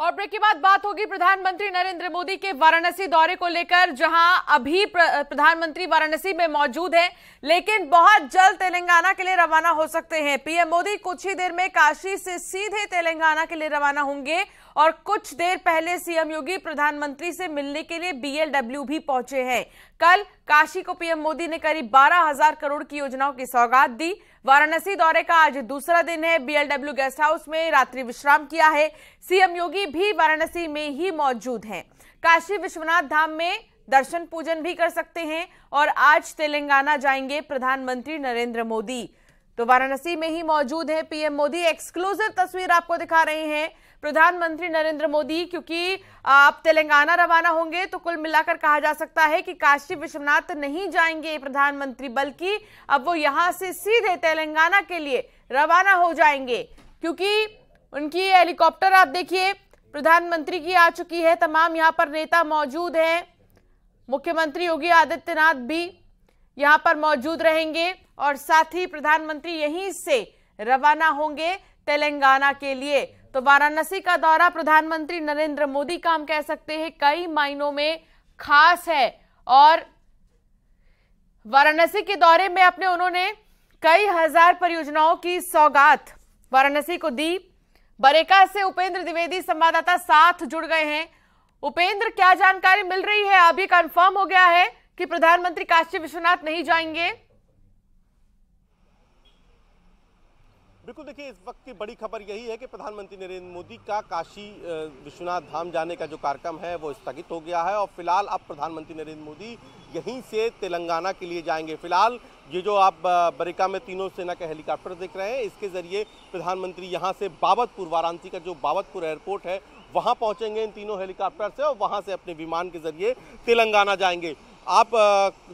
और ब्रेक के बाद बात होगी प्रधानमंत्री नरेंद्र मोदी के वाराणसी दौरे को लेकर, जहां अभी प्रधानमंत्री वाराणसी में मौजूद हैं, लेकिन बहुत जल्द तेलंगाना के लिए रवाना हो सकते हैं। पीएम मोदी कुछ ही देर में काशी से सीधे तेलंगाना के लिए रवाना होंगे और कुछ देर पहले सीएम योगी प्रधानमंत्री से मिलने के लिए बीएलडब्ल्यू भी पहुंचे हैं। कल काशी को पीएम मोदी ने करीब 12,000 करोड़ की योजनाओं की सौगात दी। वाराणसी दौरे का आज दूसरा दिन है। बीएलडब्ल्यू गेस्ट हाउस में रात्रि विश्राम किया है। सीएम योगी भी वाराणसी में ही मौजूद हैं। काशी विश्वनाथ धाम में दर्शन पूजन भी कर सकते हैं और आज तेलंगाना जाएंगे प्रधानमंत्री नरेंद्र मोदी। तो वाराणसी में ही मौजूद है पीएम मोदी। एक्सक्लूसिव तस्वीर आपको दिखा रहे हैं प्रधानमंत्री नरेंद्र मोदी, क्योंकि आप तेलंगाना रवाना होंगे तो कुल मिलाकर कहा जा सकता है कि काशी विश्वनाथ नहीं जाएंगे प्रधानमंत्री, बल्कि अब वो यहां से सीधे तेलंगाना के लिए रवाना हो जाएंगे, क्योंकि उनकी हेलीकॉप्टर आप देखिए प्रधानमंत्री की आ चुकी है। तमाम यहां पर नेता मौजूद हैं। मुख्यमंत्री योगी आदित्यनाथ भी यहां पर मौजूद रहेंगे और साथ ही प्रधानमंत्री यहीं से रवाना होंगे तेलंगाना के लिए। तो वाराणसी का दौरा प्रधानमंत्री नरेंद्र मोदी का हम कह सकते हैं कई मायनों में खास है। और वाराणसी के दौरे में अपने उन्होंने कई हजार परियोजनाओं की सौगात वाराणसी को दी। बरेका से उपेंद्र द्विवेदी संवाददाता साथ जुड़ गए हैं। उपेंद्र, क्या जानकारी मिल रही है? अभी कंफर्म हो गया है कि प्रधानमंत्री काशी विश्वनाथ नहीं जाएंगे? बिल्कुल, देखिए इस वक्त की बड़ी खबर यही है कि प्रधानमंत्री नरेंद्र मोदी का काशी विश्वनाथ धाम जाने का जो कार्यक्रम है वो स्थगित हो गया है और फिलहाल अब प्रधानमंत्री नरेंद्र मोदी यहीं से तेलंगाना के लिए जाएंगे। फिलहाल ये जो आप बरेका में तीनों सेना के हेलीकॉप्टर देख रहे हैं, इसके जरिए प्रधानमंत्री यहाँ से बाबतपुर, वाराणसी का जो बाबतपुर एयरपोर्ट है वहाँ पहुँचेंगे इन तीनों हेलीकॉप्टर से और वहाँ से अपने विमान के जरिए तेलंगाना जाएंगे। आप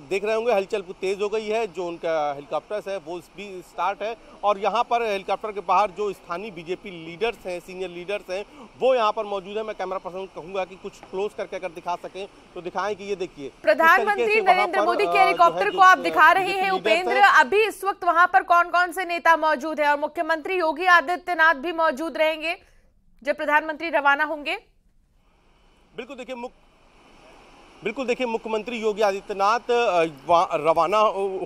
देख रहे होंगे हलचल तेज़ हो गई है, जो उनका हेलीकॉप्टर्स है वो भी स्टार्ट है और यहाँ पर हेलीकॉप्टर के बाहर जो स्थानीय बीजेपी लीडर्स हैं, सीनियर लीडर्स हैं, वो यहाँ पर मौजूद है। मैं कैमरा पर्सन कहूँगा कि कुछ क्लोज करके अगर दिखा सकें तो दिखाएं कि ये देखिए प्रधानमंत्री नरेंद्र मोदी के हेलीकॉप्टर को आप दिखा रहे हैं। उपेंद्र, अभी इस वक्त वहां पर कौन कौन से नेता मौजूद है और मुख्यमंत्री योगी आदित्यनाथ भी मौजूद रहेंगे जब प्रधानमंत्री रवाना होंगे? बिल्कुल देखिए मुख्यमंत्री योगी आदित्यनाथ रवाना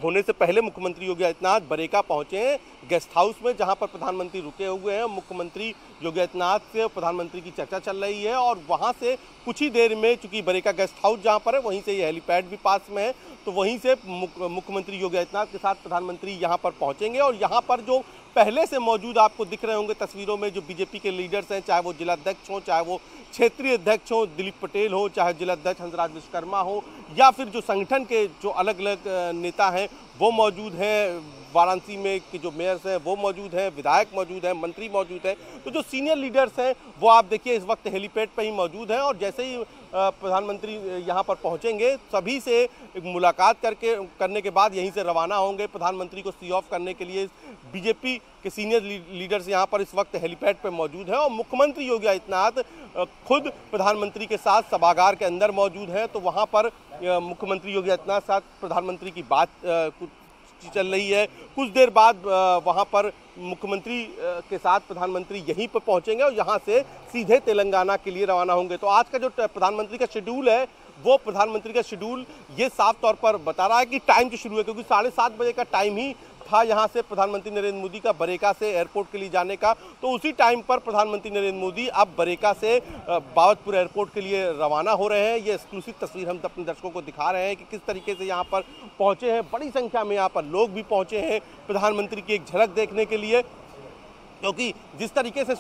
होने से पहले मुख्यमंत्री योगी आदित्यनाथ बरेका पहुंचे हैं गेस्ट हाउस में, जहां पर प्रधानमंत्री रुके हुए हैं। मुख्यमंत्री योगी आदित्यनाथ से प्रधानमंत्री की चर्चा चल रही है और वहां से कुछ ही देर में, चूंकि बरेका गेस्ट हाउस जहां पर है वहीं से ये हेलीपैड भी पास में है, तो वहीं से मुख्यमंत्री योगी आदित्यनाथ के साथ प्रधानमंत्री यहाँ पर पहुँचेंगे। और यहाँ पर जो पहले से मौजूद आपको दिख रहे होंगे तस्वीरों में जो बीजेपी के लीडर्स हैं, चाहे वो जिलाध्यक्ष हों, चाहे वो क्षेत्रीय अध्यक्ष हों, दिलीप पटेल हो, चाहे जिलाध्यक्ष हंसराज विश्वकर्मा हो, या फिर जो संगठन के जो अलग अलग नेता हैं वो मौजूद हैं। वाराणसी में के जो मेयर्स हैं वो मौजूद हैं, विधायक मौजूद हैं, मंत्री मौजूद हैं। तो जो सीनियर लीडर्स हैं वो आप देखिए इस वक्त हेलीपैड पर ही मौजूद हैं और जैसे ही प्रधानमंत्री यहाँ पर पहुँचेंगे सभी से मुलाकात करने के बाद यहीं से रवाना होंगे। प्रधानमंत्री को सी ऑफ करने के लिए बीजेपी के सीनियर लीडर्स यहाँ पर इस वक्त हेलीपैड पर मौजूद हैं और मुख्यमंत्री योगी आदित्यनाथ खुद प्रधानमंत्री के साथ सभागार के अंदर मौजूद हैं। तो वहाँ पर मुख्यमंत्री योगी आदित्यनाथ के साथ प्रधानमंत्री की बात चल रही है। कुछ देर बाद वहाँ पर मुख्यमंत्री के साथ प्रधानमंत्री यहीं पर पहुँचेंगे और यहाँ से सीधे तेलंगाना के लिए रवाना होंगे। तो आज का जो प्रधानमंत्री का शेड्यूल है वो प्रधानमंत्री का शेड्यूल ये साफ तौर पर बता रहा है कि टाइम जो शुरू है, क्योंकि 7:30 बजे का टाइम ही था यहाँ से प्रधानमंत्री नरेंद्र मोदी का बरेका से एयरपोर्ट के लिए जाने का। तो उसी टाइम पर प्रधानमंत्री नरेंद्र मोदी अब बरेका से बाबतपुर एयरपोर्ट के लिए रवाना हो रहे हैं। ये एक्सक्लूसिव तस्वीर हम अपने दर्शकों को दिखा रहे हैं कि किस तरीके से यहाँ पर पहुँचे हैं। बड़ी संख्या में यहाँ पर लोग भी पहुँचे हैं प्रधानमंत्री की एक झलक देखने के लिए, क्योंकि जिस तरीके से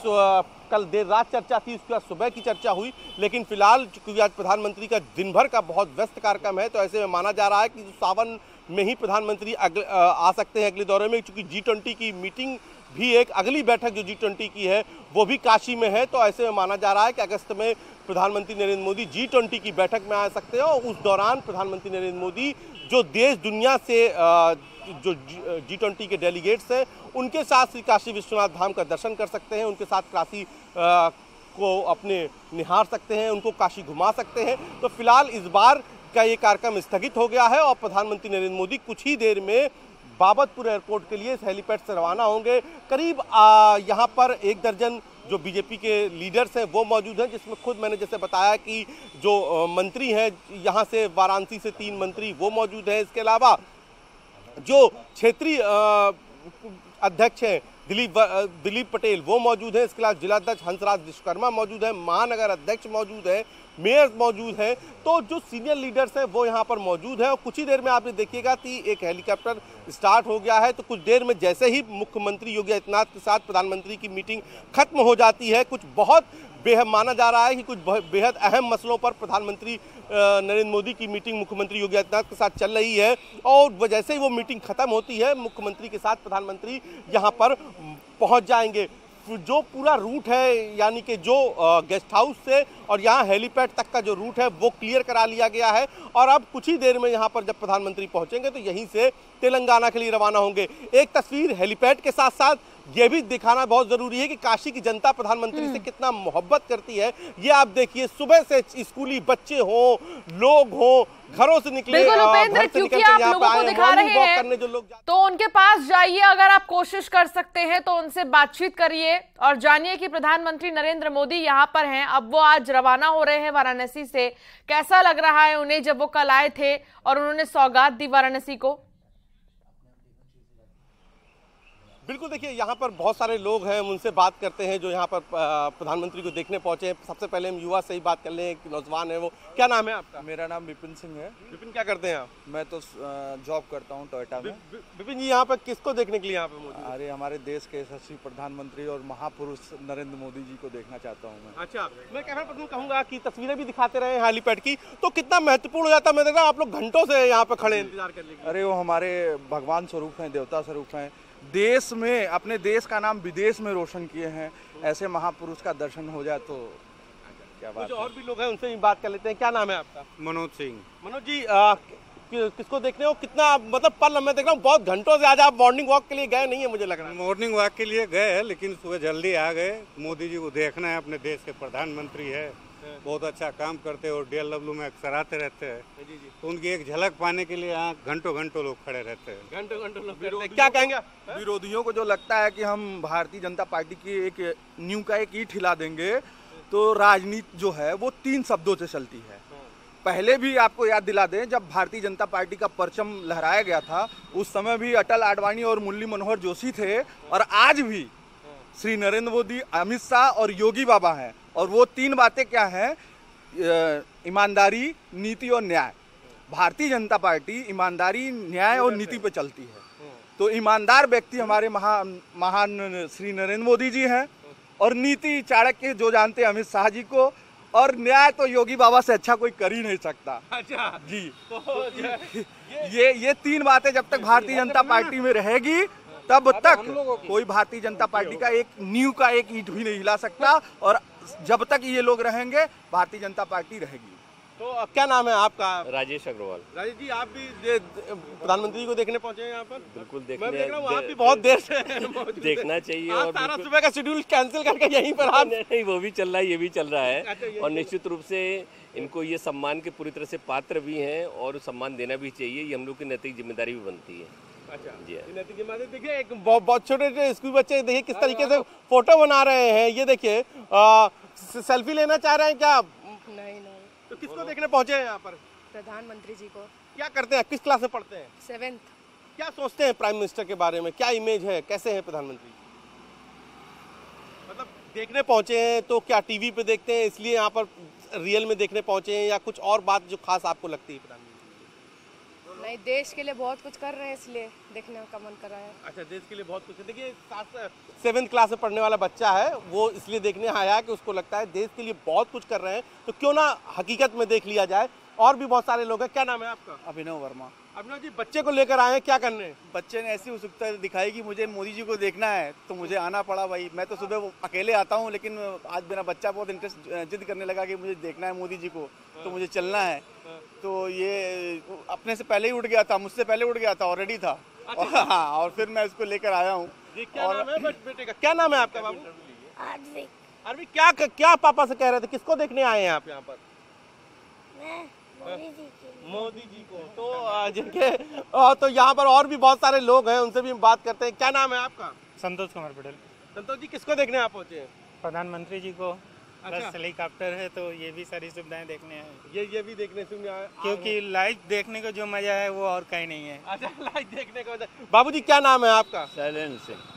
कल देर रात चर्चा थी उसके बाद सुबह की चर्चा हुई, लेकिन फिलहाल क्योंकि आज प्रधानमंत्री का दिन भर का बहुत व्यस्त कार्यक्रम है, तो ऐसे में माना जा रहा है कि सावन में ही प्रधानमंत्री आ सकते हैं अगले दौरे में, क्योंकि G20 की मीटिंग भी, एक अगली बैठक जो G20 की है वो भी काशी में है। तो ऐसे में माना जा रहा है कि अगस्त में प्रधानमंत्री नरेंद्र मोदी G20 की बैठक में आ सकते हैं और उस दौरान प्रधानमंत्री नरेंद्र मोदी जो देश दुनिया से जो G20 के डेलीगेट्स हैं उनके साथ श्री काशी विश्वनाथ धाम का दर्शन कर सकते हैं, उनके साथ काशी को अपने निहार सकते हैं, उनको काशी घुमा सकते हैं। तो फिलहाल इस बार का ये कार्यक्रम स्थगित हो गया है और प्रधानमंत्री नरेंद्र मोदी कुछ ही देर में बाबतपुर एयरपोर्ट के लिए इस हेलीपैड से रवाना होंगे। करीब यहाँ पर 1 दर्जन जो बीजेपी के लीडर्स हैं वो मौजूद हैं, जिसमें खुद मैंने जैसे बताया कि जो मंत्री हैं यहाँ से वाराणसी से 3 मंत्री वो मौजूद हैं। इसके अलावा जो क्षेत्रीय अध्यक्ष हैं दिलीप पटेल वो मौजूद हैं। इसके अलावा जिलाध्यक्ष हंसराज विश्वकर्मा मौजूद है, महानगर अध्यक्ष मौजूद है, मेयर मौजूद हैं। तो जो सीनियर लीडर्स हैं वो यहाँ पर मौजूद हैं और कुछ ही देर में आप ये देखिएगा कि एक हेलीकॉप्टर स्टार्ट हो गया है। तो कुछ देर में जैसे ही मुख्यमंत्री योगी आदित्यनाथ के साथ प्रधानमंत्री की मीटिंग खत्म हो जाती है, कुछ बहुत बेहद माना जा रहा है कि कुछ बेहद अहम मसलों पर प्रधानमंत्री नरेंद्र मोदी की मीटिंग मुख्यमंत्री योगी आदित्यनाथ के साथ चल रही है और जैसे ही वो मीटिंग खत्म होती है मुख्यमंत्री के साथ प्रधानमंत्री यहाँ पर पहुँच जाएंगे। जो पूरा रूट है यानी कि जो गेस्ट हाउस से और यहाँ हेलीपैड तक का जो रूट है वो क्लियर करा लिया गया है और अब कुछ ही देर में यहाँ पर जब प्रधानमंत्री पहुँचेंगे तो यहीं से तेलंगाना के लिए रवाना होंगे। एक तस्वीर हेलीपैड के साथ साथ ये भी दिखाना बहुत जरूरी है कि काशी की जनता प्रधानमंत्री से कितना मोहब्बत करती है। ये आप देखिए, सुबह से स्कूली बच्चे हो, लोग हो, घरों से निकले, उपेंद्र, क्योंकि आप लोगों को दिखा रहे हैं जो लोग तो उनके पास जाइए, अगर आप कोशिश कर सकते हैं तो उनसे बातचीत करिए और जानिए कि प्रधानमंत्री नरेंद्र मोदी यहाँ पर हैं। अब वो आज रवाना हो रहे हैं वाराणसी से। कैसा लग रहा है उन्हें जब वो कल आए थे और उन्होंने सौगात दी वाराणसी को? बिल्कुल, देखिए यहाँ पर बहुत सारे लोग हैं, उनसे बात करते हैं जो यहाँ पर प्रधानमंत्री को देखने पहुंचे हैं। सबसे पहले हम युवा से ही बात कर लें, एक नौजवान है वो। क्या नाम है आपका? मेरा नाम विपिन सिंह है। विपिन, क्या करते हैं आप? मैं तो जॉब करता हूँ टोयोटा में। विपिन जी, यहाँ पर किसको देखने के लिए यहाँ पे मौजूद? अरे हमारे देश के यशस्वी प्रधानमंत्री और महापुरुष नरेंद्र मोदी जी को देखना चाहता हूँ मैं। अच्छा, मैं कैमरा पर्सन कहूँगा कि तस्वीरें भी दिखाते रहे हेलीपैड की, तो कितना महत्वपूर्ण हो जाता है। मैं देख रहा हूँ आप लोग घंटों से यहाँ पे खड़े इंतजार कर लेंगे। अरे वो हमारे भगवान स्वरूप हैं, देवता स्वरूप हैं। देश में, अपने देश का नाम विदेश में रोशन किए हैं। ऐसे महापुरुष का दर्शन हो जाए तो क्या बात है। और भी लोग हैं, उनसे भी बात कर लेते हैं। क्या नाम है आपका? मनोज सिंह। मनोज जी, किसको देखने हो? कितना मतलब पल मैं देख रहा हूँ बहुत घंटों से। आज आप मॉर्निंग वॉक के लिए गए नहीं है मुझे लग रहा है? मॉर्निंग वॉक के लिए गए हैं लेकिन सुबह जल्दी आ गए। मोदी जी को देखना है, अपने देश के प्रधानमंत्री है, बहुत अच्छा काम करते हैं और DLW में अक्सर आते रहते हैं। तो उनकी एक झलक पाने के लिए यहाँ घंटों घंटों लोग खड़े रहते हैं। घंटों लोग क्या कहेंगे? विरोधियों को जो लगता है कि हम भारतीय जनता पार्टी की एक नींव का एक ईंट हिला देंगे, तो राजनीति जो है वो 3 शब्दों से चलती है। पहले भी आपको याद दिला दें, जब भारतीय जनता पार्टी का परचम लहराया गया था उस समय भी अटल आडवाणी और मुरली मनोहर जोशी थे और आज भी श्री नरेंद्र मोदी, अमित शाह और योगी बाबा हैं। और वो 3 बातें क्या हैं? ईमानदारी, नीति और न्याय। भारतीय जनता पार्टी ईमानदारी, न्याय और नीति पे चलती है। तो ईमानदार व्यक्ति हमारे महान श्री नरेंद्र मोदी जी हैं और नीति चाणक्य जो जानते हैं अमित शाह जी को, और न्याय तो योगी बाबा से अच्छा कोई कर ही नहीं सकता। अच्छा जी, तो ये 3 बातें जब तक भारतीय जनता पार्टी में रहेगी तब तक कोई भारतीय जनता पार्टी का एक नींव का एक ईंट भी नहीं हिला सकता और जब तक ये लोग रहेंगे भारतीय जनता पार्टी रहेगी। तो क्या नाम है आपका? राजेश अग्रवाल। राजेश जी, आप भी प्रधानमंत्री को देखने पहुंचे हैं यहाँ पर? बिल्कुल मैं देख रहा हूँ आप भी बहुत देर से देखना चाहिए। और सारा सुबह का शेड्यूल कैंसिल करके यहीं पर आप? नहीं, वो भी चल रहा है, ये भी चल रहा है। अच्छा, और निश्चित रूप से इनको ये सम्मान के पूरी तरह से पात्र भी हैं और सम्मान देना भी चाहिए। ये हम लोग की नैतिक जिम्मेदारी भी बनती है। अच्छा जी, नैतिक जिम्मेदारी। देखिए एक बहुत छोटे स्कूल बच्चे देखिए किस तरीके से फोटो बना रहे हैं। ये देखिए सेल्फी लेना चाह रहे हैं क्या? नहीं। तो किसको देखने पहुंचे हैं यहाँ पर? प्रधानमंत्री जी को। क्या करते हैं? किस क्लास में पढ़ते हैं? 7th। क्या सोचते हैं प्राइम मिनिस्टर के बारे में? क्या इमेज है, कैसे हैं प्रधानमंत्री? मतलब देखने पहुंचे हैं तो क्या टीवी पे देखते हैं इसलिए यहाँ पर रियल में देखने पहुंचे हैं, या कुछ और बात जो खास आपको लगती है प्रधानमंत्री? नहीं, देश के लिए बहुत कुछ कर रहे हैं इसलिए देखने का मन कर रहा है। अच्छा, देश के लिए बहुत कुछ है। देखिए 7th क्लास में पढ़ने वाला बच्चा है, वो इसलिए देखने आया कि उसको लगता है देश के लिए बहुत कुछ कर रहे हैं, तो क्यों ना हकीकत में देख लिया जाए। और भी बहुत सारे लोग हैं। क्या नाम है आपका? अभिनव वर्मा। अभिनव जी, बच्चे को लेकर आए हैं, क्या करने? बच्चे ने ऐसी उत्सुकता दिखाई कि मुझे मोदी जी को देखना है तो मुझे आना पड़ा भाई। मैं तो सुबह अकेले आता हूँ लेकिन आज मेरा बच्चा बहुत इंटरेस्ट जिद करने लगा कि मुझे देखना है मोदी जी को, तो मुझे चलना है। तो ये अपने से पहले ही उठ गया था, मुझसे पहले उठ गया था, ऑलरेडी था। हाँ, और फिर मैं इसको लेकर आया हूँ। क्या नाम है बेटे का? क्या नाम है आपका बाबू? आरवी। अरवी, क्या पापा से कह रहे थे? किसको देखने आए हैं आप यहाँ पर? मोदी जी को। तो जिनके तो यहाँ पर और भी बहुत सारे लोग हैं, उनसे भी हम बात करते हैं। क्या नाम है आपका? संतोष कुमार पटेल। संतोष जी, किसको देखने आप पहुंचे हैं? प्रधानमंत्री जी को, प्लस हेलीकॉप्टर है तो ये भी सारी सुविधाएं देखने हैं। ये भी देखने से क्योंकि लाइव देखने का जो मजा है वो और कहीं नहीं है। अच्छा, लाइव देखने का मजा। बाबूजी क्या नाम है आपका? शैलेंद्र सिंह।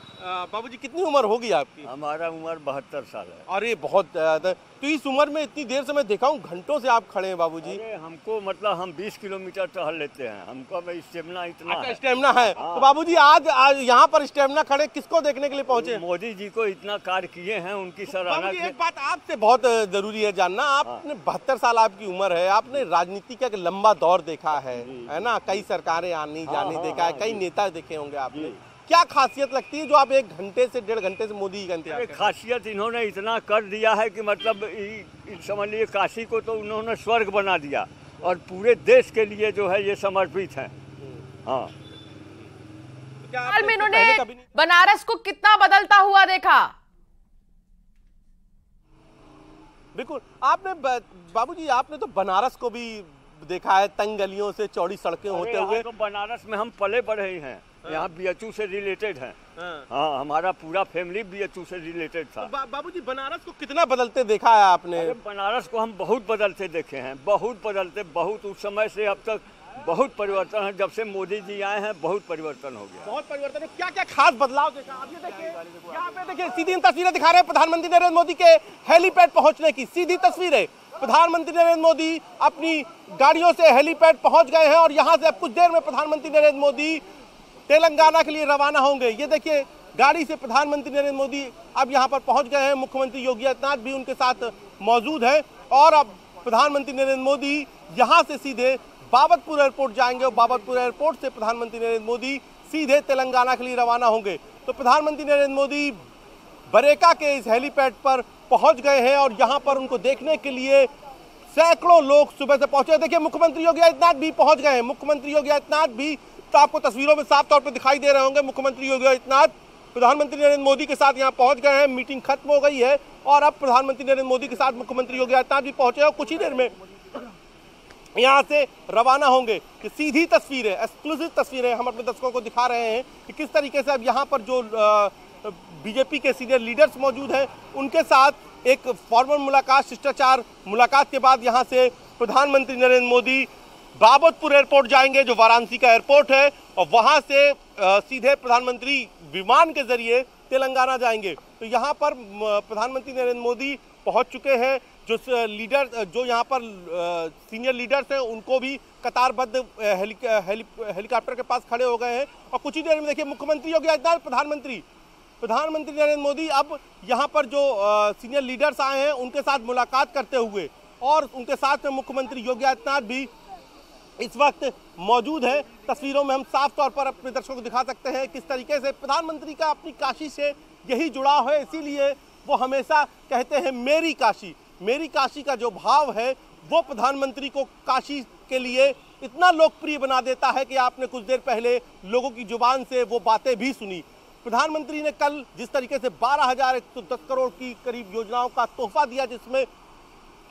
बाबूजी कितनी उम्र होगी आपकी? हमारा उम्र 72 साल है। अरे बहुत ज्यादा। तो इस उम्र में इतनी देर से मैं देखा हूँ, घंटों से आप खड़े हैं बाबूजी। अरे हमको मतलब हम 20 किलोमीटर टहल लेते हैं, हमको स्टेमिना इतना अच्छा, है। स्टेमिना है। हाँ। तो बाबूजी आज यहाँ पर स्टेमिना खड़े किसको देखने के लिए पहुँचे? मोदी जी को इतना कार्य किए हैं, उनकी सराहना। बाबूजी एक बात आपसे बहुत जरूरी है जानना, आपने 72 साल आपकी उम्र है, आपने राजनीति का एक लंबा दौर देखा है ना, कई सरकारें आनी जानी देखा है, कई नेता देखे होंगे आपने। क्या खासियत लगती है जो आप 1 घंटे से 1.5 घंटे से मोदी जी का इंतजार करते हैं? खासियत इन्होंने इतना कर दिया है कि मतलब समझ लीजिए काशी को तो उन्होंने स्वर्ग बना दिया और पूरे देश के लिए जो है ये समर्पित है। हाँ, हाल में इन्होंने बनारस को कितना बदलता हुआ देखा? बिल्कुल, आपने बाबूजी आपने तो बनारस को भी देखा है, तंग गलियों से चौड़ी सड़कें होते हुए। तो बनारस में हम पले बढ़े ही हैं, यहाँ बीएचयू से रिलेटेड हैं। हाँ, हमारा पूरा फैमिली बीएचयू से रिलेटेड था। तो बाबूजी बनारस को कितना बदलते देखा है आपने? बनारस को हम बहुत बदलते देखे हैं, बहुत बदलते, बहुत उस समय से अब तक बहुत परिवर्तन है। जब से मोदी जी आए हैं बहुत परिवर्तन हो गया। बहुत परिवर्तन है। क्या क्या खास बदलाव देखा? अब ये देखिए, यहाँ पे देखिए सीधी तस्वीरें दिखा रहे हैं प्रधानमंत्री नरेंद्र मोदी के हेलीपैड पहुंचने की। सीधी तस्वीरें, प्रधानमंत्री नरेंद्र मोदी अपनी गाड़ियों से हेलीपैड पहुंच गए हैं और यहाँ से अब कुछ देर में प्रधानमंत्री नरेंद्र मोदी तेलंगाना के लिए रवाना होंगे। ये देखिए, गाड़ी से प्रधानमंत्री नरेंद्र मोदी अब यहाँ पर पहुंच गए हैं। मुख्यमंत्री योगी आदित्यनाथ भी उनके साथ मौजूद है और अब प्रधानमंत्री नरेंद्र मोदी यहाँ से सीधे बाबतपुर एयरपोर्ट जाएंगे और बाबतपुर एयरपोर्ट से प्रधानमंत्री नरेंद्र मोदी सीधे तेलंगाना के लिए रवाना होंगे। तो प्रधानमंत्री नरेंद्र मोदी बरेका के इस हेलीपैड पर पहुंच गए हैं और यहाँ पर उनको देखने के लिए सैकड़ों लोग सुबह से पहुंचे। देखिए, मुख्यमंत्री योगी आदित्यनाथ भी पहुंच गए हैं। मुख्यमंत्री योगी आदित्यनाथ भी तो आपको तस्वीरों में साफ तौर पर दिखाई दे रहे होंगे। मुख्यमंत्री योगी आदित्यनाथ प्रधानमंत्री नरेंद्र मोदी के साथ यहाँ पहुंच गए हैं। मीटिंग खत्म हो गई है और अब प्रधानमंत्री नरेंद्र मोदी के साथ मुख्यमंत्री योगी आदित्यनाथ भी पहुंचे और कुछ ही देर में यहाँ से रवाना होंगे। कि सीधी तस्वीरें, एक्सक्लूसिव तस्वीरें हम अपने दर्शकों को दिखा रहे हैं कि किस तरीके से अब यहाँ पर जो बीजेपी के सीनियर लीडर्स मौजूद हैं उनके साथ एक फॉर्मल मुलाकात, शिष्टाचार मुलाकात के बाद यहाँ से प्रधानमंत्री नरेंद्र मोदी बाबतपुर एयरपोर्ट जाएंगे जो वाराणसी का एयरपोर्ट है और वहाँ से सीधे प्रधानमंत्री विमान के जरिए तेलंगाना जाएंगे। तो यहाँ पर प्रधानमंत्री नरेंद्र मोदी पहुँच चुके हैं। जो लीडर, जो यहाँ पर सीनियर लीडर्स हैं उनको भी कतारबद्ध हेलीकॉप्टर के पास खड़े हो गए हैं और कुछ ही देर में देखिए मुख्यमंत्री योगी आदित्यनाथ, प्रधानमंत्री नरेंद्र मोदी अब यहाँ पर जो सीनियर लीडर्स आए हैं उनके साथ मुलाकात करते हुए और उनके साथ में मुख्यमंत्री योगी आदित्यनाथ भी इस वक्त मौजूद है। तस्वीरों में हम साफ तौर पर अपने दर्शकों को दिखा सकते हैं किस तरीके से प्रधानमंत्री का अपनी काशी से यही जुड़ाव है। इसीलिए वो हमेशा कहते हैं मेरी काशी। मेरी काशी का जो भाव है वो प्रधानमंत्री को काशी के लिए इतना लोकप्रिय बना देता है कि आपने कुछ देर पहले लोगों की जुबान से वो बातें भी सुनी। प्रधानमंत्री ने कल जिस तरीके से 12,110 करोड़ की करीब योजनाओं का तोहफा दिया, जिसमें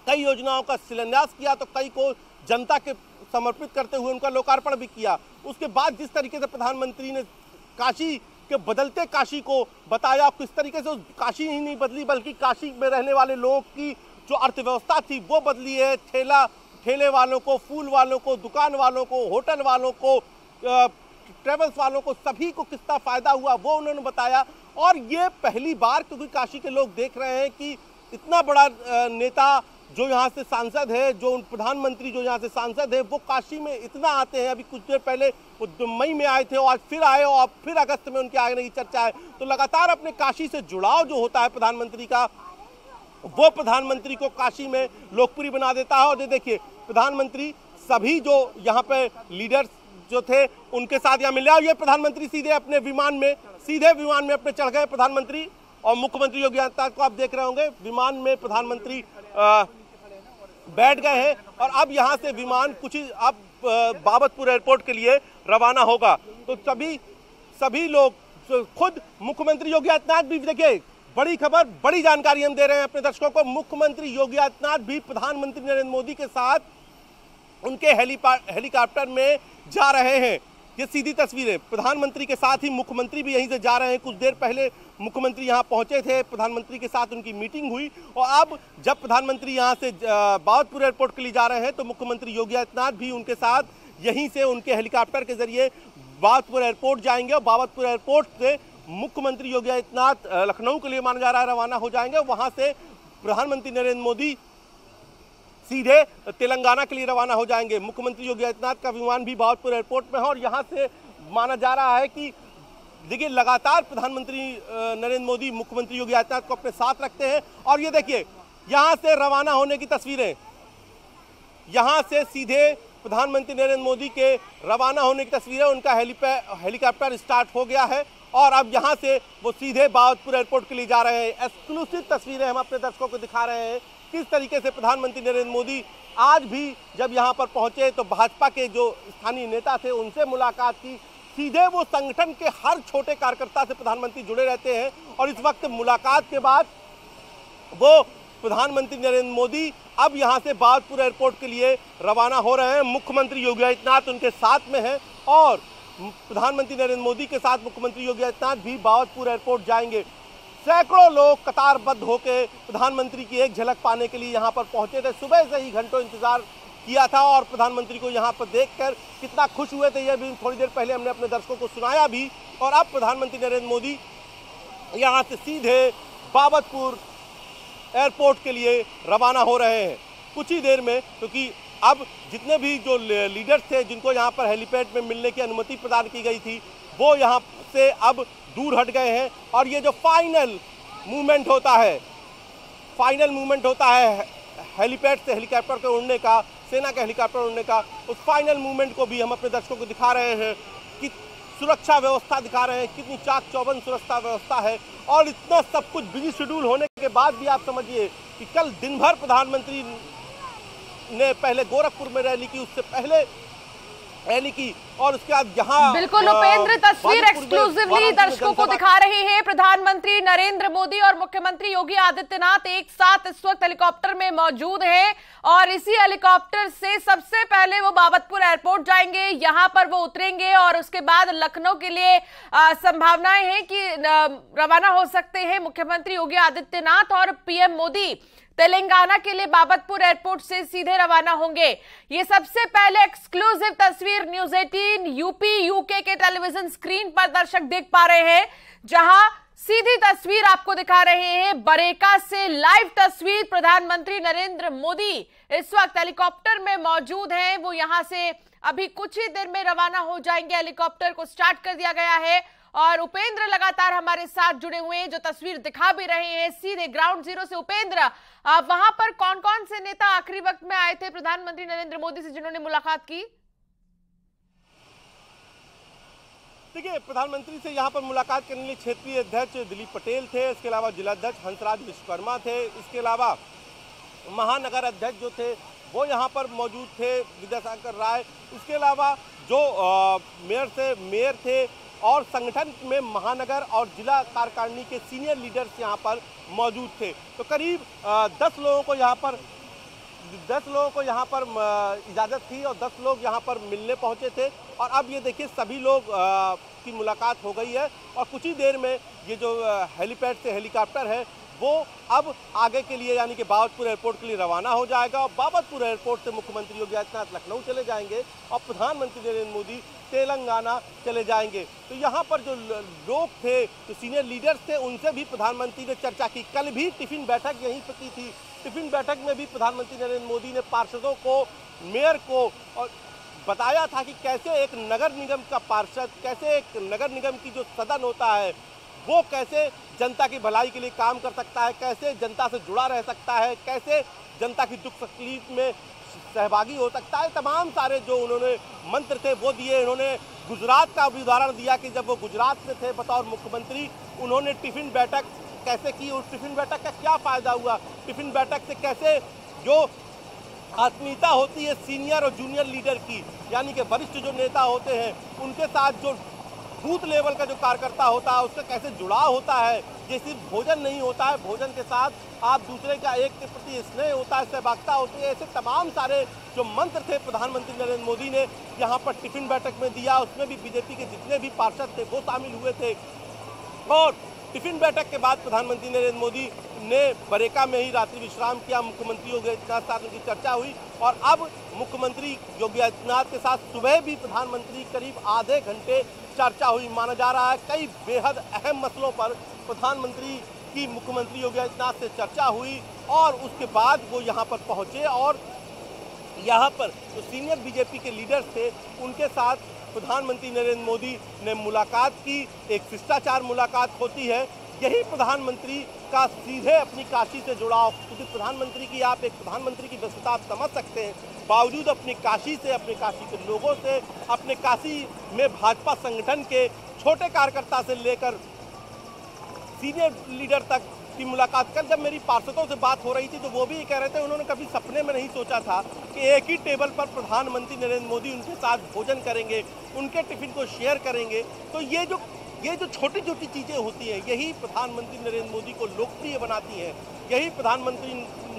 कई योजनाओं का शिलान्यास किया तो कई को जनता के समर्पित करते हुए उनका लोकार्पण भी किया। उसके बाद जिस तरीके से प्रधानमंत्री ने काशी के बदलते काशी को बताया, किस तरीके से उस काशी ही नहीं बदली बल्कि काशी में रहने वाले लोगों की जो अर्थव्यवस्था थी वो बदली है। ठेले वालों को, फूल वालों को, दुकान वालों को, होटल वालों को, ट्रेवल्स वालों को, सभी को कितना फायदा हुआ वो उन्होंने बताया। और ये पहली बार क्योंकि काशी के लोग देख रहे हैं कि इतना बड़ा नेता जो यहाँ से सांसद है, जो प्रधानमंत्री जो यहाँ से सांसद है वो काशी में इतना आते हैं। अभी कुछ देर पहले वो मई में आए थे और आज फिर आए और फिर अगस्त में उनके आने की चर्चा है। तो लगातार अपने काशी से जुड़ाव जो होता है प्रधानमंत्री का, वो प्रधानमंत्री को काशी में लोकप्रिय बना देता है। और देखिए प्रधानमंत्री सभी जो यहाँ पे लीडर्स जो थे उनके साथ यहाँ मिले और ये प्रधानमंत्री सीधे विमान में अपने चढ़ गए प्रधानमंत्री। और मुख्यमंत्री योगी आदित्यनाथ को आप देख रहे होंगे विमान में प्रधानमंत्री बैठ गए हैं और अब यहाँ से विमान कुछ ही अब बाबतपुर एयरपोर्ट के लिए रवाना होगा। तो सभी लोग, खुद मुख्यमंत्री योगी आदित्यनाथ भी, देखिए बड़ी खबर, बड़ी जानकारी हम दे रहे हैं अपने दर्शकों को। मुख्यमंत्री योगी आदित्यनाथ भी प्रधानमंत्री नरेंद्र मोदी के साथ उनके हेलीकॉप्टर में जा रहे हैं। ये सीधी तस्वीरें, प्रधानमंत्री के साथ ही मुख्यमंत्री भी यहीं से जा रहे हैं। कुछ देर पहले मुख्यमंत्री यहां पहुंचे थे, प्रधानमंत्री के साथ उनकी मीटिंग हुई और अब जब प्रधानमंत्री यहां से बावतपुर एयरपोर्ट के लिए जा रहे हैं तो मुख्यमंत्री योगी आदित्यनाथ भी उनके साथ यहीं से उनके हेलीकॉप्टर के जरिए बावतपुर एयरपोर्ट जाएंगे और बावतपुर एयरपोर्ट से मुख्यमंत्री योगी आदित्यनाथ लखनऊ के लिए माना जा रहा है रवाना हो जाएंगे। वहां से प्रधानमंत्री नरेंद्र मोदी सीधे तेलंगाना के लिए रवाना हो जाएंगे। मुख्यमंत्री योगी आदित्यनाथ का विमान भी बावतपुर एयरपोर्ट में है और यहां से माना जा रहा है कि देखिए लगातार प्रधानमंत्री नरेंद्र मोदी मुख्यमंत्री योगी आदित्यनाथ को अपने साथ रखते हैं। और ये देखिए यहां से रवाना होने की तस्वीरें, यहां से सीधे प्रधानमंत्री नरेंद्र मोदी के रवाना होने की तस्वीरें, उनका हेलीकॉप्टर स्टार्ट हो गया है और अब यहां से वो सीधे बावतपुर एयरपोर्ट के लिए जा रहे हैं। एक्सक्लूसिव तस्वीरें हम अपने दर्शकों को दिखा रहे हैं किस तरीके से प्रधानमंत्री नरेंद्र मोदी आज भी जब यहां पर पहुंचे तो भाजपा के जो स्थानीय नेता थे उनसे मुलाकात की। सीधे वो संगठन के हर छोटे कार्यकर्ता से प्रधानमंत्री जुड़े रहते हैं और इस वक्त मुलाकात के बाद वो प्रधानमंत्री नरेंद्र मोदी अब यहां से बावतपुर एयरपोर्ट के लिए रवाना हो रहे हैं। मुख्यमंत्री योगी आदित्यनाथ उनके साथ में हैं और प्रधानमंत्री नरेंद्र मोदी के साथ मुख्यमंत्री योगी आदित्यनाथ भी बावतपुर एयरपोर्ट जाएंगे। सैकड़ों लोग कतारबद्ध होकर प्रधानमंत्री की एक झलक पाने के लिए यहां पर पहुंचे थे। सुबह से ही घंटों इंतजार किया था और प्रधानमंत्री को यहां पर देखकर कितना खुश हुए थे यह भी थोड़ी देर पहले हमने अपने दर्शकों को सुनाया भी। और अब प्रधानमंत्री नरेंद्र मोदी यहां से सीधे बावतपुर एयरपोर्ट के लिए रवाना हो रहे हैं कुछ ही देर में, क्योंकि अब जितने भी जो लीडर्स थे जिनको यहाँ पर हेलीपैड में मिलने की अनुमति प्रदान की गई थी वो यहाँ से अब दूर हट गए हैं। और ये जो फाइनल मूवमेंट होता है हेलीपैड से हेलीकॉप्टर के उड़ने का, सेना के हेलीकॉप्टर उड़ने का, उस फाइनल मूवमेंट को भी हम अपने दर्शकों को दिखा रहे हैं कि सुरक्षा व्यवस्था दिखा रहे हैं, कितनी चाक चौबंद सुरक्षा व्यवस्था है। और इतना सब कुछ बिजी शेड्यूल होने के बाद भी आप समझिए कि कल दिन भर प्रधानमंत्री ने पहले गोरखपुर में रैली की, उससे पहले रैली की और उसके बाद यहाँ बिल्कुल उपेंद्र तस्वीर एक्सक्लूसिवली दर्शकों को दिखा रहे हैं। प्रधानमंत्री नरेंद्र मोदी और मुख्यमंत्री योगी आदित्यनाथ एक साथ इस वक्त हेलीकॉप्टर में मौजूद हैं और इसी हेलीकॉप्टर से सबसे पहले वो बावतपुर एयरपोर्ट जाएंगे, यहां पर वो उतरेंगे और उसके बाद लखनऊ के लिए संभावनाएं हैं कि रवाना हो सकते हैं मुख्यमंत्री योगी आदित्यनाथ और पीएम मोदी तेलंगाना के लिए बावतपुर एयरपोर्ट से सीधे रवाना होंगे। ये सबसे पहले एक्सक्लूसिव तस्वीर न्यूज 18 यूपी यूके के टेलीविजन स्क्रीन पर दर्शक देख पा रहे हैं, जहां सीधी तस्वीर आपको दिखा रहे हैं बरेका से लाइव तस्वीर। प्रधानमंत्री नरेंद्र मोदी इस वक्त हेलीकॉप्टर में मौजूद हैं, वो यहां से अभी कुछ ही देर में रवाना हो जाएंगे। हेलीकॉप्टर को स्टार्ट कर दिया गया है और उपेंद्र लगातार हमारे साथ जुड़े हुए हैं जो तस्वीर दिखा भी रहे हैं सीधे ग्राउंड जीरो से। उपेंद्र, वहां पर कौन कौन से नेता आखिरी वक्त में आए थे प्रधानमंत्री नरेंद्र मोदी से जिन्होंने मुलाकात की? देखिए प्रधानमंत्री से यहाँ पर मुलाकात करने के लिए क्षेत्रीय अध्यक्ष दिलीप पटेल थे, इसके अलावा जिलाध्यक्ष हंसराज विश्वकर्मा थे, इसके अलावा महानगर अध्यक्ष जो थे वो यहाँ पर मौजूद थे विद्यासागर राय, इसके अलावा जो मेयर थे और संगठन में महानगर और जिला कार्यकारिणी के सीनियर लीडर्स यहाँ पर मौजूद थे। तो करीब 10 लोगों को यहाँ पर इजाज़त थी और 10 लोग यहाँ पर मिलने पहुँचे थे और अब ये देखिए सभी लोग की मुलाकात हो गई है और कुछ ही देर में ये जो हेलीपैड से हेलीकॉप्टर है वो अब आगे के लिए यानी कि बावतपुर एयरपोर्ट के लिए रवाना हो जाएगा और बावतपुर एयरपोर्ट से मुख्यमंत्री योगी आदित्यनाथ लखनऊ चले जाएंगे और प्रधानमंत्री नरेंद्र मोदी तेलंगाना चले जाएंगे। तो यहाँ पर जो लोग थे, जो सीनियर लीडर्स थे, उनसे भी प्रधानमंत्री ने चर्चा की। कल भी टिफिन बैठक यहीं पर की थी। टिफिन बैठक में भी प्रधानमंत्री नरेंद्र मोदी ने पार्षदों को, मेयर को और बताया था कि कैसे एक नगर निगम का पार्षद, कैसे एक नगर निगम की जो सदन होता है वो कैसे जनता की भलाई के लिए काम कर सकता है, कैसे जनता से जुड़ा रह सकता है, कैसे जनता की दुख तकलीफ में सहभागी हो सकता है। तमाम सारे जो उन्होंने मंत्र थे वो दिए। उन्होंने गुजरात का भी उदाहरण दिया कि जब वो गुजरात में थे बतौर मुख्यमंत्री, उन्होंने टिफिन बैठक कैसे की, उस टिफिन बैठक का क्या फ़ायदा हुआ, टिफिन बैठक से कैसे जो आत्मीयता होती है सीनियर और जूनियर लीडर की, यानी कि वरिष्ठ जो नेता होते हैं उनके साथ जो बूथ लेवल का जो कार्यकर्ता होता है उसका कैसे जुड़ाव होता है। ये सिर्फ भोजन नहीं होता है, भोजन के साथ आप दूसरे का एक के प्रति स्नेह होता है, सहभागिता होती है। ऐसे तमाम सारे जो मंत्र थे प्रधानमंत्री नरेंद्र मोदी ने यहाँ पर टिफिन बैठक में दिया, उसमें भी बीजेपी के जितने भी पार्षद थे वो शामिल हुए थे। और टिफिन बैठक के बाद प्रधानमंत्री नरेंद्र मोदी ने बरेका में ही रात्रि विश्राम किया। मुख्यमंत्री योगी आदित्यनाथ के साथ उनकी चर्चा हुई और अब मुख्यमंत्री योगी आदित्यनाथ के साथ सुबह भी प्रधानमंत्री करीब आधे घंटे चर्चा हुई। माना जा रहा है कई बेहद अहम मसलों पर प्रधानमंत्री की मुख्यमंत्री योगी आदित्यनाथ से चर्चा हुई और उसके बाद वो यहाँ पर पहुँचे और यहाँ पर जो सीनियर बीजेपी के लीडर्स थे उनके साथ प्रधानमंत्री नरेंद्र मोदी ने मुलाकात की। एक शिष्टाचार मुलाकात होती है, यही प्रधानमंत्री का सीधे अपनी काशी से जुड़ाव, क्योंकि प्रधानमंत्री की आप एक प्रधानमंत्री की व्यस्तता आप समझ सकते हैं, बावजूद अपनी काशी से, अपने काशी के लोगों से, अपने काशी में भाजपा संगठन के छोटे कार्यकर्ता से लेकर सीनियर लीडर तक की मुलाकात कर। जब मेरी पार्षदों से बात हो रही थी तो वो भी ये कह रहे थे उन्होंने कभी सपने में नहीं सोचा था कि एक ही टेबल पर प्रधानमंत्री नरेंद्र मोदी उनके साथ भोजन करेंगे, उनके टिफिन को शेयर करेंगे। तो ये जो छोटी छोटी चीज़ें होती हैं यही प्रधानमंत्री नरेंद्र मोदी को लोकप्रिय बनाती हैं, यही प्रधानमंत्री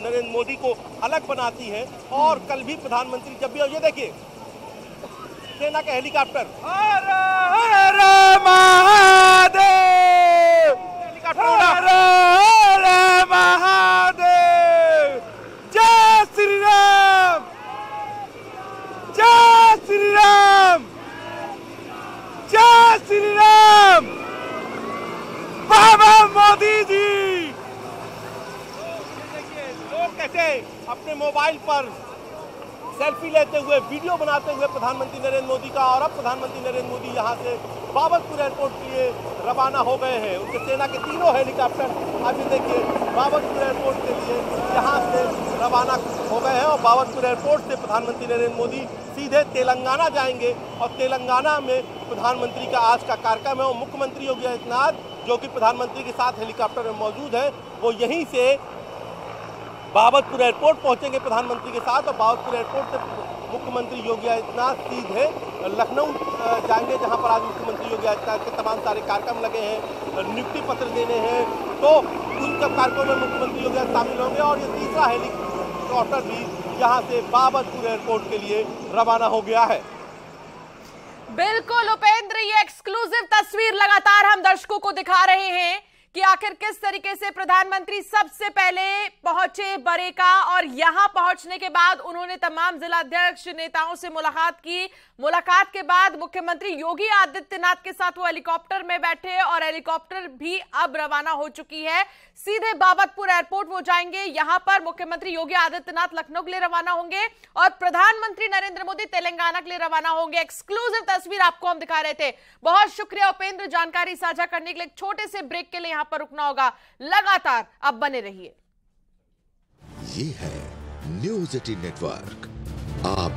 नरेंद्र मोदी को अलग बनाती है। और कल भी प्रधानमंत्री जब भी, ये देखिए सेना के हेलीकॉप्टर, हर हर महादेव, हेलीकॉप्टर, हर महादेव, जय श्री राम, जय श्री राम, जय श्री राम, बाबा मोदी जी। देखिए लोग कैसे अपने मोबाइल पर सेल्फी लेते हुए, वीडियो बनाते हुए प्रधानमंत्री नरेंद्र मोदी का। और अब प्रधानमंत्री नरेंद्र मोदी यहाँ से बाबतपुर एयरपोर्ट के लिए रवाना हो गए हैं। उनके सेना के तीनों हेलीकॉप्टर अभी देखिए बाबतपुर एयरपोर्ट के लिए यहाँ से रवाना हो गए हैं और बाबतपुर एयरपोर्ट से प्रधानमंत्री नरेंद्र मोदी सीधे तेलंगाना जाएंगे और तेलंगाना में प्रधानमंत्री का आज का कार्यक्रम है। और मुख्यमंत्री योगी आदित्यनाथ जो कि प्रधानमंत्री के साथ हेलीकॉप्टर में मौजूद है वो यहीं से बाबतपुर एयरपोर्ट पहुंचेंगे प्रधानमंत्री के साथ और बाबतपुर एयरपोर्ट से मुख्यमंत्री योगी आदित्यनाथ सीधे लखनऊ जाएंगे जहां पर आज मुख्यमंत्री योगी आदित्यनाथ के तमाम सारे कार्यक्रम लगे हैं, नियुक्ति पत्र देने हैं। तो उन सब कार्यक्रमों में मुख्यमंत्री योगी आदित्यनाथ शामिल होंगे और ये तीसरा हेलीकॉप्टर भी यहाँ से बाबतपुर एयरपोर्ट के लिए रवाना हो गया है। बिल्कुल उपेंद्र, ये एक्सक्लूसिव तस्वीर लगातार हम दर्शकों को दिखा रहे हैं कि आखिर किस तरीके से प्रधानमंत्री सबसे पहले पहुंचे बरेका और यहां पहुंचने के बाद उन्होंने तमाम जिलाध्यक्ष नेताओं से मुलाकात की। मुलाकात के बाद मुख्यमंत्री योगी आदित्यनाथ के साथ वो हेलीकॉप्टर में बैठे और हेलीकॉप्टर भी अब रवाना हो चुकी है। सीधे बाबतपुर एयरपोर्ट वो जाएंगे। यहां पर मुख्यमंत्री योगी आदित्यनाथ लखनऊ के लिए रवाना होंगे और प्रधानमंत्री नरेंद्र मोदी तेलंगाना के लिए रवाना होंगे। एक्सक्लूसिव तस्वीर आपको हम दिखा रहे थे। बहुत शुक्रिया उपेंद्र, जानकारी साझा करने के लिए। एक छोटे से ब्रेक के लिए यहां पर रुकना होगा, लगातार अब बने रहिए। ये है न्यूज़ 18 नेटवर्क। आप